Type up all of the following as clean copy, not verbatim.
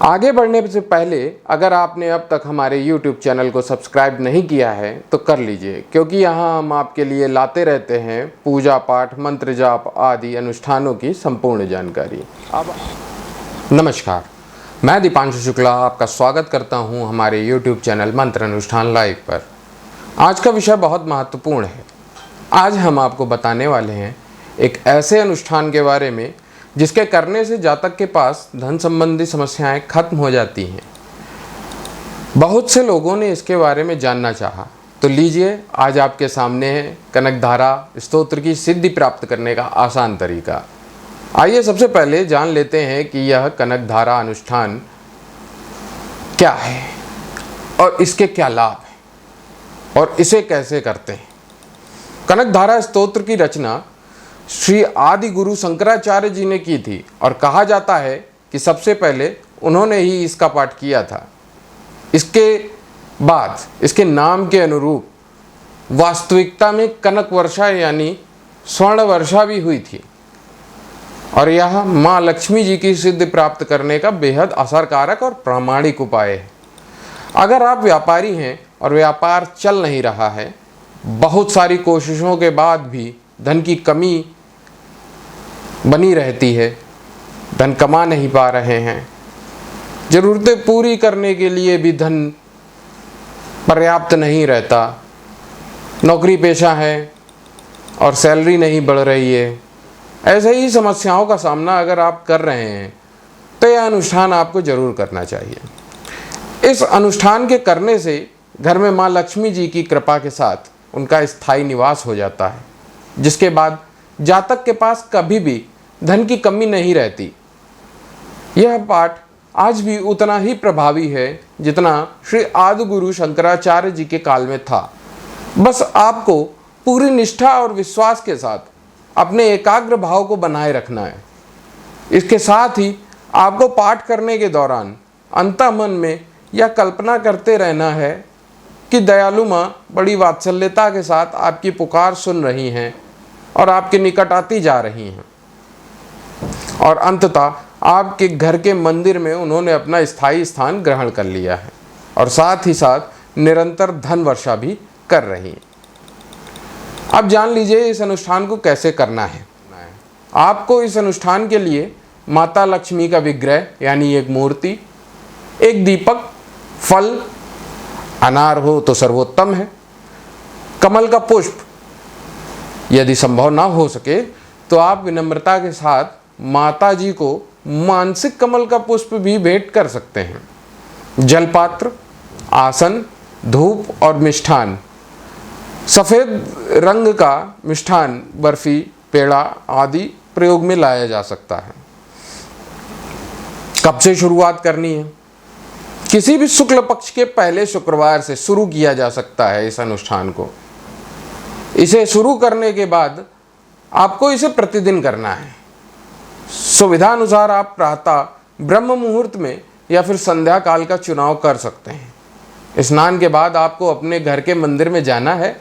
आगे बढ़ने से पहले अगर आपने अब तक हमारे YouTube चैनल को सब्सक्राइब नहीं किया है तो कर लीजिए, क्योंकि यहाँ हम आपके लिए लाते रहते हैं पूजा पाठ, मंत्र जाप आदि अनुष्ठानों की संपूर्ण जानकारी। अब नमस्कार, मैं दीपांशु शुक्ला आपका स्वागत करता हूँ हमारे YouTube चैनल मंत्र अनुष्ठान लाइव पर। आज का विषय बहुत महत्वपूर्ण है। आज हम आपको बताने वाले हैं एक ऐसे अनुष्ठान के बारे में जिसके करने से जातक के पास धन संबंधी समस्याएं खत्म हो जाती हैं। बहुत से लोगों ने इसके बारे में जानना चाहा, तो लीजिए आज आपके सामने है कनकधारा स्तोत्र की सिद्धि प्राप्त करने का आसान तरीका। आइए सबसे पहले जान लेते हैं कि यह कनकधारा अनुष्ठान क्या है और इसके क्या लाभ हैं और इसे कैसे करते हैं। कनकधारा स्तोत्र की रचना श्री आदि गुरु शंकराचार्य जी ने की थी और कहा जाता है कि सबसे पहले उन्होंने ही इसका पाठ किया था। इसके बाद इसके नाम के अनुरूप वास्तविकता में कनक वर्षा यानी स्वर्ण वर्षा भी हुई थी और यह माँ लक्ष्मी जी की सिद्धि प्राप्त करने का बेहद असरकारक और प्रामाणिक उपाय है। अगर आप व्यापारी हैं और व्यापार चल नहीं रहा है, बहुत सारी कोशिशों के बाद भी धन की कमी बनी रहती है, धन कमा नहीं पा रहे हैं, ज़रूरतें पूरी करने के लिए भी धन पर्याप्त नहीं रहता, नौकरी पेशा है और सैलरी नहीं बढ़ रही है, ऐसे ही समस्याओं का सामना अगर आप कर रहे हैं तो यह अनुष्ठान आपको ज़रूर करना चाहिए। इस अनुष्ठान के करने से घर में माँ लक्ष्मी जी की कृपा के साथ उनका स्थायी निवास हो जाता है, जिसके बाद जातक के पास कभी भी धन की कमी नहीं रहती। यह पाठ आज भी उतना ही प्रभावी है जितना श्री आदि गुरु शंकराचार्य जी के काल में था। बस आपको पूरी निष्ठा और विश्वास के साथ अपने एकाग्र भाव को बनाए रखना है। इसके साथ ही आपको पाठ करने के दौरान अंतःमन में यह कल्पना करते रहना है कि दयालु माँ बड़ी वात्सल्यता के साथ आपकी पुकार सुन रही हैं और आपके निकट आती जा रही हैं और अंततः आपके घर के मंदिर में उन्होंने अपना स्थायी स्थान ग्रहण कर लिया है और साथ ही साथ निरंतर धन वर्षा भी कर रही हैं। अब जान लीजिए इस अनुष्ठान को कैसे करना है। आपको इस अनुष्ठान के लिए माता लक्ष्मी का विग्रह यानी एक मूर्ति, एक दीपक, फल, अनार हो तो सर्वोत्तम है, कमल का पुष्प, यदि संभव ना हो सके तो आप विनम्रता के साथ माता जी को मानसिक कमल का पुष्प भी भेंट कर सकते हैं। जलपात्र, आसन, धूप और मिष्ठान, सफ़ेद रंग का मिष्ठान, बर्फी, पेड़ा आदि प्रयोग में लाया जा सकता है। कब से शुरुआत करनी है? किसी भी शुक्ल पक्ष के पहले शुक्रवार से शुरू किया जा सकता है इस अनुष्ठान को। इसे शुरू करने के बाद आपको इसे प्रतिदिन करना है। सुविधा अनुसार आप प्रातः ब्रह्म मुहूर्त में या फिर संध्या काल का चुनाव कर सकते हैं। स्नान के बाद आपको अपने घर के मंदिर में जाना है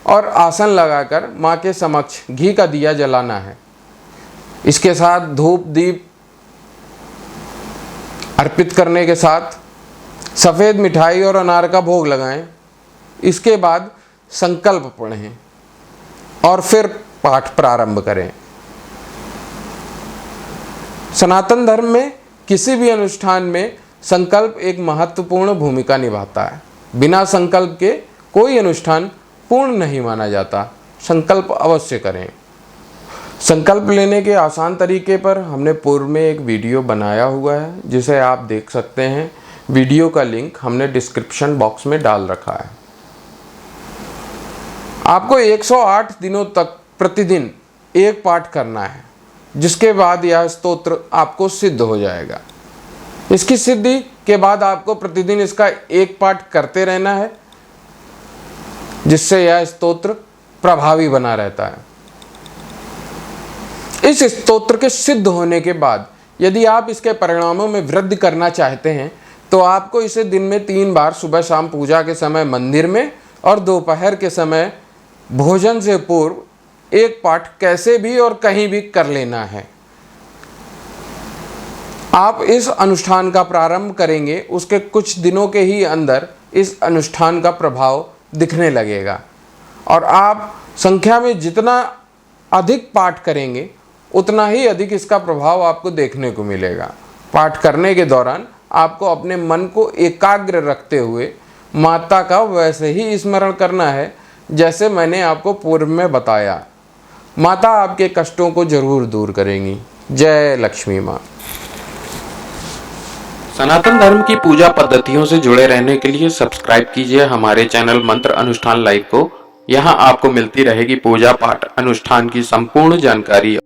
और आसन लगाकर माँ के समक्ष घी का दिया जलाना है। इसके साथ धूप दीप अर्पित करने के साथ सफ़ेद मिठाई और अनार का भोग लगाएं। इसके बाद संकल्प पढ़ें और फिर पाठ प्रारंभ करें। सनातन धर्म में किसी भी अनुष्ठान में संकल्प एक महत्वपूर्ण भूमिका निभाता है। बिना संकल्प के कोई अनुष्ठान पूर्ण नहीं माना जाता। संकल्प अवश्य करें। संकल्प लेने के आसान तरीके पर हमने पूर्व में एक वीडियो बनाया हुआ है, जिसे आप देख सकते हैं। वीडियो का लिंक हमने डिस्क्रिप्शन बॉक्स में डाल रखा है। आपको 108 दिनों तक प्रतिदिन एक पाठ करना है, जिसके बाद यह स्तोत्र आपको सिद्ध हो जाएगा। इसकी सिद्धि के बाद आपको प्रतिदिन इसका एक पाठ करते रहना है, जिससे यह स्तोत्र प्रभावी बना रहता है। इस स्तोत्र के सिद्ध होने के बाद यदि आप इसके परिणामों में वृद्धि करना चाहते हैं तो आपको इसे दिन में 3 बार सुबह शाम पूजा के समय मंदिर में और दोपहर के समय भोजन से पूर्व एक पाठ कैसे भी और कहीं भी कर लेना है। आप इस अनुष्ठान का प्रारंभ करेंगे, उसके कुछ दिनों के ही अंदर इस अनुष्ठान का प्रभाव दिखने लगेगा और आप संख्या में जितना अधिक पाठ करेंगे उतना ही अधिक इसका प्रभाव आपको देखने को मिलेगा। पाठ करने के दौरान आपको अपने मन को एकाग्र रखते हुए माता का वैसे ही स्मरण करना है जैसे मैंने आपको पूर्व में बताया। माता आपके कष्टों को जरूर दूर करेंगी। जय लक्ष्मी माँ। सनातन धर्म की पूजा पद्धतियों से जुड़े रहने के लिए सब्सक्राइब कीजिए हमारे चैनल मंत्र अनुष्ठान लाइव को। यहाँ आपको मिलती रहेगी पूजा पाठ अनुष्ठान की संपूर्ण जानकारी।